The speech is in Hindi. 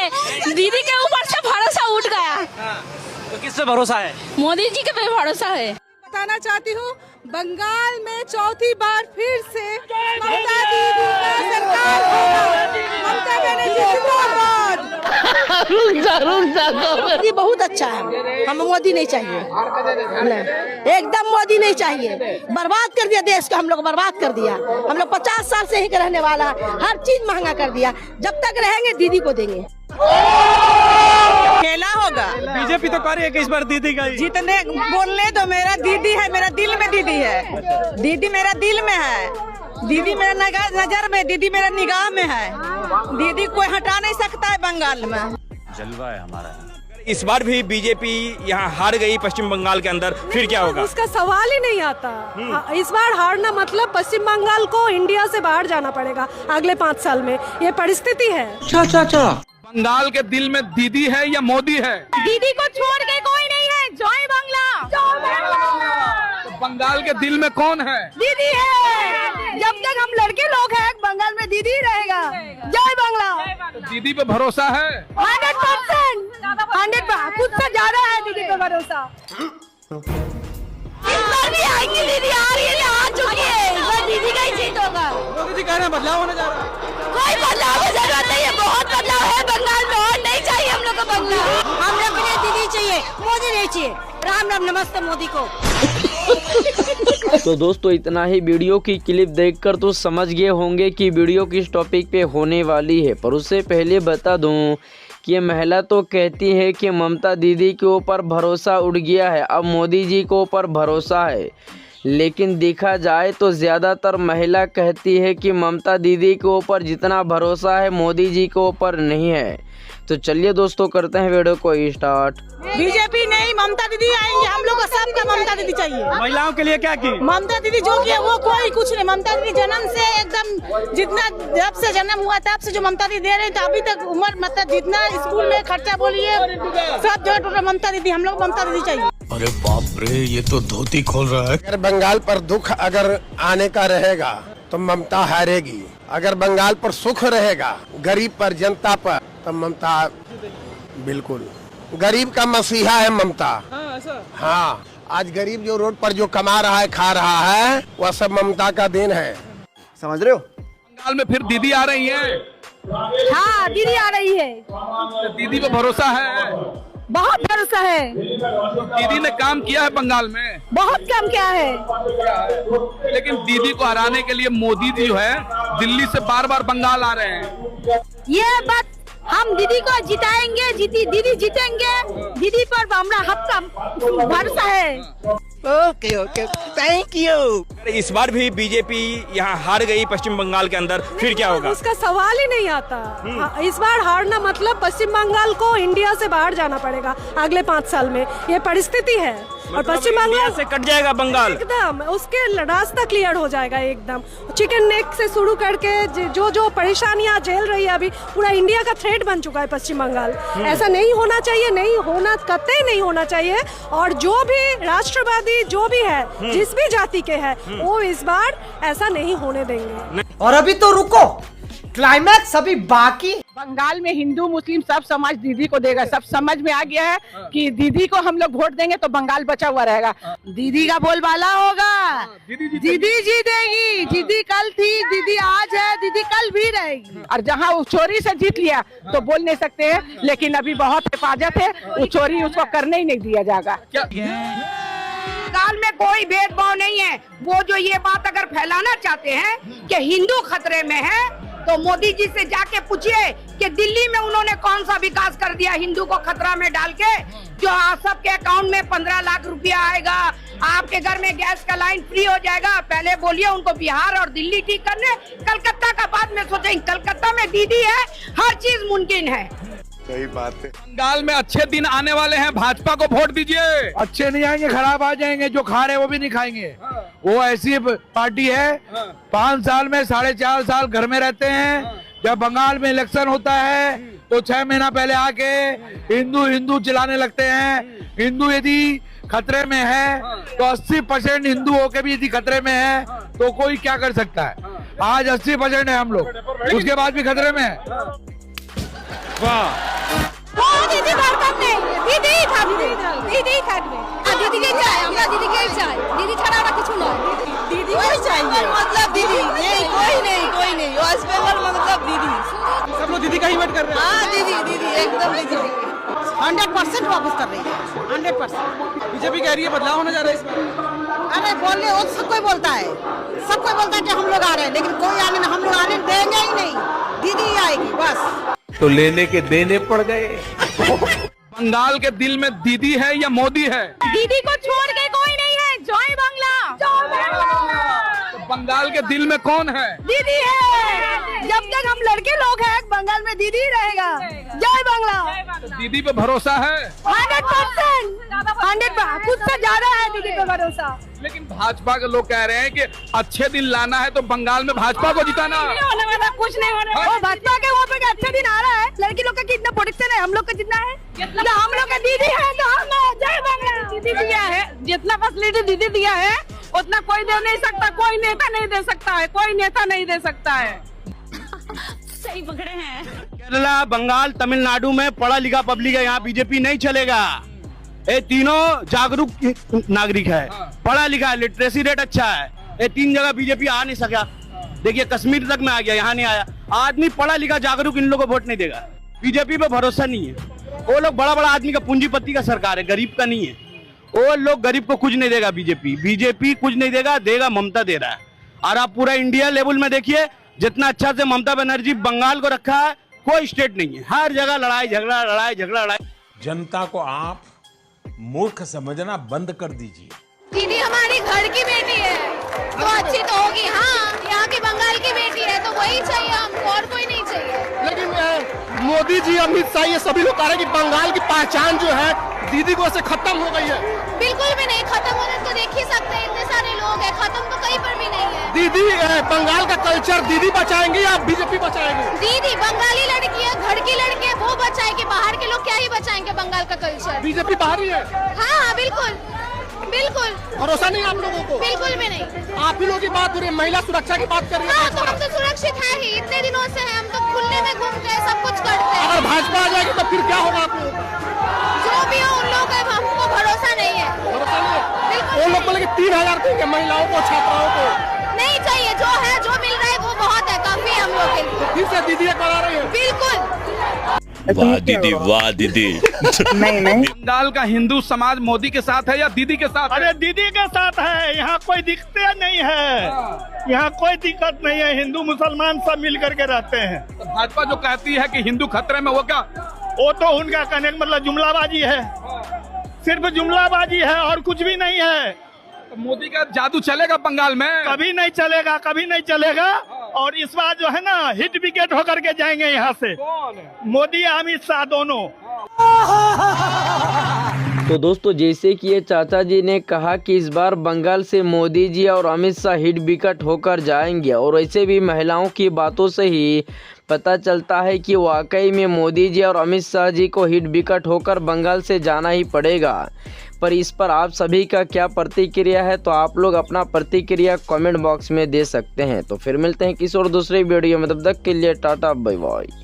चाहिए। दीदी के ऊपर से भरोसा उठ गया। तो किस पे भरोसा है? मोदी जी के पे भरोसा है। बताना चाहती हूँ, बंगाल में चौथी बार फिर से ममता दीदी का सरकार होगा। ममता बनर्जी जिंदाबाद। ये बहुत अच्छा है। हमें मोदी नहीं चाहिए, नहीं, एकदम मोदी नहीं चाहिए। बर्बाद कर दिया देश को, हम लोग बर्बाद कर दिया। हम लोग 50 साल से ही रहने वाला है, हर चीज महंगा कर दिया। जब तक रहेंगे दीदी को देंगे। खेला होगा। बीजेपी तो कह रही है कि इस बार दीदी का जितने बोलने तो मेरा दीदी है, मेरा दिल में दीदी है। दीदी मेरा दिल में है, दीदी मेरा नजर में, दीदी मेरा निगाह में है। दीदी कोई हटा नहीं सकता है बंगाल में। जलवा है हमारा। इस बार भी बीजेपी यहाँ हार गई पश्चिम बंगाल के अंदर, फिर क्या होगा? उसका सवाल ही नहीं आता। इस बार हारना मतलब पश्चिम बंगाल को इंडिया से बाहर जाना पड़ेगा अगले 5 साल में। ये परिस्थिति है। बंगाल के दिल में दीदी है या मोदी है? दीदी को छोड़ के कोई नहीं है। जय बांग्ला। तो बंगाल के दिल में कौन है? दीदी है। जब तक हम लड़के लोग हैं बंगाल में दीदी रहेगा। जय बांग्ला। तो दीदी पे भरोसा है? 100%, 100% खुद से ज्यादा है दीदी पे भरोसा। इस बार भी आएंगी दीदी, आ रही है, आ चुकी है। इस बार दीदी का ही जीत होगा। मोदी जी कह रहे हैं बदलाव होने जा रहा है। कोई बदलाव की जरूरत नहीं है, बहुत बदलाव है बंगाल में, और नहीं चाहिए हम लोग को बदलाव। हम लोग को दीदी चाहिए, मोदी नहीं चाहिए। राम राम, नमस्ते मोदी को। तो दोस्तों इतना ही। वीडियो की क्लिप देखकर तो समझ गए होंगे कि वीडियो किस टॉपिक पे होने वाली है, पर उससे पहले बता दूं कि महिला तो कहती है कि ममता दीदी के ऊपर भरोसा उठ गया है, अब मोदी जी के ऊपर भरोसा है। लेकिन देखा जाए तो ज़्यादातर महिला कहती है कि ममता दीदी के ऊपर जितना भरोसा है मोदी जी के ऊपर नहीं है। तो चलिए दोस्तों करते हैं वीडियो को स्टार्ट। बीजेपी नहीं, ममता दीदी आएंगे। हम लोग को सबका ममता दीदी चाहिए। महिलाओं के लिए क्या की? ममता दीदी जो की है वो कोई कुछ नहीं। ममता दीदी जन्म से एकदम, जितना जब से जन्म हुआ तब से जो ममता दीदी दे रहे थे अभी तक उम्र, मतलब जितना स्कूल में खर्चा बोलिए सब जगह टोटल ममता दीदी। हम लोग ममता दीदी चाहिए। अरे बाप रे, ये तो धोती खोल रहा है। अगर बंगाल पर दुख अगर आने का रहेगा तो ममता हारेगी। अगर बंगाल पर सुख रहेगा, गरीब पर, जनता पर, तो ममता बिल्कुल गरीब का मसीहा है ममता। हाँ, आज गरीब जो रोड पर जो कमा रहा है, खा रहा है, वह सब ममता का देन है। समझ रहे हो? बंगाल में फिर दीदी आ रही है। हाँ, दीदी आ रही है। तो दीदी पे भरोसा है? बहुत भरोसा है। तो दीदी ने काम किया है बंगाल में? बहुत काम किया है। लेकिन दीदी को हराने के लिए मोदी जी जो है दिल्ली से बार बार बंगाल आ रहे हैं। ये बात हम दीदी को जिताएंगे, दीदी जीतेंगे। दीदी पर हमारा हक का भरोसा है। Okay okay, thank you. इस बार भी बीजेपी यहाँ हार गई पश्चिम बंगाल के अंदर, फिर क्या होगा? उसका सवाल ही नहीं आता। इस बार हारना मतलब पश्चिम बंगाल को इंडिया से बाहर जाना पड़ेगा अगले 5 साल में। ये परिस्थिति है। और पश्चिम बंगाल से कट जाएगा बंगाल एकदम, उसके रास्ता क्लियर हो जाएगा एकदम। चिकन नेक से शुरू करके जो जो परेशानियां झेल रही है अभी, पूरा इंडिया का थ्रेट बन चुका है पश्चिम बंगाल। ऐसा नहीं होना चाहिए, नहीं होना, कतई नहीं होना चाहिए। और जो भी राष्ट्रवादी जो भी है, जिस भी जाति के हैं, वो इस बार ऐसा नहीं होने देंगे। और अभी तो रुको, क्लाइमैक्स अभी बाकी। बंगाल में हिंदू मुस्लिम सब समाज दीदी को देगा। सब समझ में आ गया है कि दीदी को हम लोग वोट देंगे तो बंगाल बचा हुआ रहेगा। दीदी का बोलबाला होगा। दीदी जीतेगी। दीदी कल थी, दीदी आज है, दीदी कल भी रहेगी। और जहां वो चोरी से जीत लिया तो बोल नहीं सकते हैं, लेकिन अभी बहुत हिफाजत है, वो चोरी उसको करने ही नहीं दिया जाएगा। बंगाल में कोई भेदभाव नहीं है। वो जो ये बात अगर फैलाना चाहते हैं कि हिंदू खतरे में है, तो मोदी जी से जाके पूछिए कि दिल्ली में उन्होंने कौन सा विकास कर दिया हिंदू को खतरा में डाल के। जो आप सबके अकाउंट में 15 लाख रुपया आएगा, आपके घर में गैस का लाइन फ्री हो जाएगा। पहले बोलिए उनको बिहार और दिल्ली ठीक करने, कलकत्ता का बाद में सोचेंगे। कलकत्ता में दीदी है, हर चीज मुमकिन है। सही बात है। बंगाल में अच्छे दिन आने वाले हैं, भाजपा को वोट दीजिए। अच्छे नहीं आएंगे, खराब आ जाएंगे। जो खा रहे हैं वो भी नहीं खाएंगे। वो ऐसी पार्टी है, 5 साल में 4.5 साल घर में रहते हैं। जब बंगाल में इलेक्शन होता है तो 6 महीना पहले आके हिंदू हिंदू चिल्लाने लगते हैं। हिंदू यदि खतरे में है तो 80% हिंदू होके भी यदि खतरे में है तो कोई क्या कर सकता है। आज 80% है हम लोग, उसके बाद भी खतरे में है। वाह दीदी दरकार নেই দিদি থাকবে দিদি থাকবে দিদিকে চাই আমরা দিদিকেই চাই দিদি ছাড়া আমরা কিছু নয় दीदी को चाहिए मतलब दीदी नहीं कोई नहीं वेस्ट बंगाल मतलब दीदी सब लोग दीदी का ही वेट कर रहे हैं। हाँ दीदी एकदम दीदी 100% वापस कर रही है 100%। बीजेपी कह रही है बदलाव होने जा रहा है इस बार। अरे बोलने वो सब कोई बोलता है कि हम लोग आ रहे हैं, लेकिन कोई आने हम लोग आने देंगे ही नहीं, दीदी ही आएगी बस। तो लेने के देने पड़ गए। बंगाल के दिल में दीदी है या मोदी है? दीदी को छोड़ के कोई नहीं है। जय बांग्ला तो बंगाल के दिल में कौन है? दीदी है। जब तक हम लड़के लोग हैं बंगाल में दीदी ही रहेगा। जय बांग्ला। तो दीदी पे भरोसा है? 100% कुछ से ज्यादा है दीदी पे भरोसा। लेकिन भाजपा के लोग कह रहे हैं कि अच्छे दिन लाना है तो बंगाल में भाजपा को जिताना। होने वाला कुछ नहीं होने वाला। भाजपा के वहाँ पे अच्छा दिन आ रहा है। लड़की लोग का कितना प्रोटेक्शन है, हम लोग का जितना है तो हम लोग का दीदी है तो हम जय बांग्ला। दीदी दिया है, जितना फैसिलिटी दीदी दिया है उतना कोई दे नहीं सकता, कोई नेता नहीं दे सकता है, कोई नेता नहीं दे सकता है। सही पकड़े हैं। केरला, बंगाल, तमिलनाडु में पढ़ा लिखा पब्लिक है, यहाँ बीजेपी नहीं चलेगा। ये तीनों जागरूक नागरिक है, पढ़ा लिखा है, लिटरेसी रेट अच्छा है। ये तीन जगह बीजेपी आ नहीं सका। देखिए कश्मीर तक में आ गया, यहाँ नहीं आया। आदमी पढ़ा लिखा जागरूक इन लोगों को वोट नहीं देगा। बीजेपी पे भरोसा नहीं है। वो लोग बड़ा बड़ा आदमी का पूंजीपति का सरकार है, गरीब का नहीं है। वो लोग गरीब को कुछ नहीं देगा। बीजेपी कुछ नहीं देगा ममता दे रहा है। और आप पूरा इंडिया लेवल में देखिए जितना अच्छा से ममता बनर्जी बंगाल को रखा है, कोई स्टेट नहीं है। हर जगह लड़ाई झगड़ा। जनता को आप मूर्ख समझना बंद कर दीजिए। दीदी हमारी घर की बेटी है तो अच्छी तो होगी। हाँ यहाँ की बंगाल की बेटी है तो वही चाहिए हमको, और कोई नहीं चाहिए। लेकिन मोदी जी, अमित शाह, ये सभी लोग कह रहे हैं कि बंगाल की पहचान जो है दीदी को से खत्म हो गई है। बिल्कुल भी नहीं, खत्म होने तो देख ही सकते हैं, इतने सारे लोग हैं, खत्म तो कहीं पर भी नहीं है। दीदी बंगाल का कल्चर दीदी बचाएंगी या बीजेपी बचाएंगी? दीदी बंगाली लड़की है, घर की लड़की है, वो बचाएगी। बाहर के लोग क्या ही बचाएंगे बंगाल का कल्चर। बीजेपी बाहरी है। हाँ बिल्कुल बिल्कुल भरोसा नहीं आप लोगों को? बिल्कुल भी नहीं। आप ही लोगों की बात हो रही है, महिला सुरक्षा की बात कर रही है। हाँ तो हम तो सुरक्षित है ही, इतने दिनों से है, हम तो खुले में घूमते हैं, सब कुछ करते हैं। अगर भाजपा आ जाएगी तो फिर क्या होगा आप लोगों को? जो भी हो उन लोगों का हमको भरोसा नहीं है। भरोसा नहीं है। बिल्कुल वो लोग बोले कि 3000 देंगे महिलाओं को, छात्राओं को। नहीं चाहिए, जो है जो मिल रहा है वो बहुत है, काफी है हम लोग के लिए। तो फिर से दीदी करा रही है। बिल्कुल। वाह दीदी बंगाल का हिंदू समाज मोदी के साथ है या दीदी के साथ? अरे दीदी के साथ है। यहाँ कोई दिक्कत नहीं है, यहाँ कोई दिक्कत नहीं है। हिंदू मुसलमान सब मिल करके रहते हैं। तो भाजपा जो कहती है कि हिंदू खतरे में, वो क्या? वो तो उनका कहने का मतलब जुमलाबाजी है, सिर्फ जुमलाबाजी है और कुछ भी नहीं है। तो मोदी का जादू चलेगा बंगाल में? कभी नहीं चलेगा। और इस बार जो है ना हिट विकेट होकर के जाएंगे यहाँ से। कौन? मोदी अमित शाह दोनों। तो दोस्तों, जैसे कि ये चाचा जी ने कहा कि इस बार बंगाल से मोदी जी और अमित शाह हिट विकेट होकर जाएंगे, और वैसे भी महिलाओं की बातों से ही पता चलता है कि वाकई में मोदी जी और अमित शाह जी को हिट विकेट होकर बंगाल से जाना ही पड़ेगा। पर इस पर आप सभी का क्या प्रतिक्रिया है, तो आप लोग अपना प्रतिक्रिया कमेंट बॉक्स में दे सकते हैं। तो फिर मिलते हैं किसी और दूसरे वीडियो में, तब तक के लिए टाटा बाय बाय।